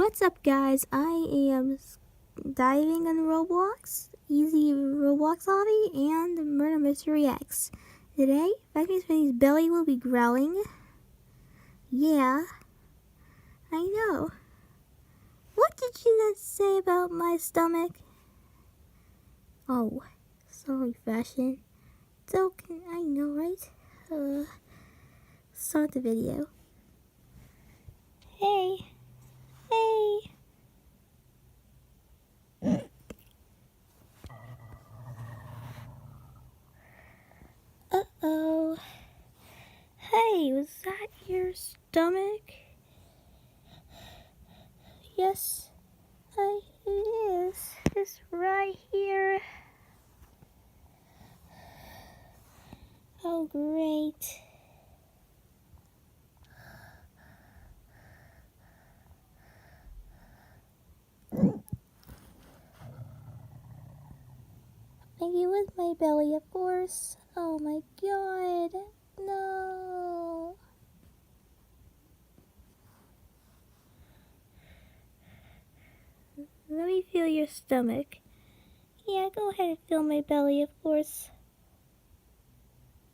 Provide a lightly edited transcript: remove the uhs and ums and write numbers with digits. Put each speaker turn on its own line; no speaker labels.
What's up, guys? I am diving on Roblox, Easy Roblox Hobby, and Murder Mystery X. Today, Femi's belly will be growling. Yeah, I know. What did you guys say about my stomach? Oh, sorry, fashion. It's okay, I know, right? Start the video. Hey. Uh-oh. Hey, was that your stomach? Yes, it is. It's right here. Oh, great. Maybe with my belly, of course. Oh my god. No. Let me feel your stomach. Yeah, go ahead and feel my belly, of course.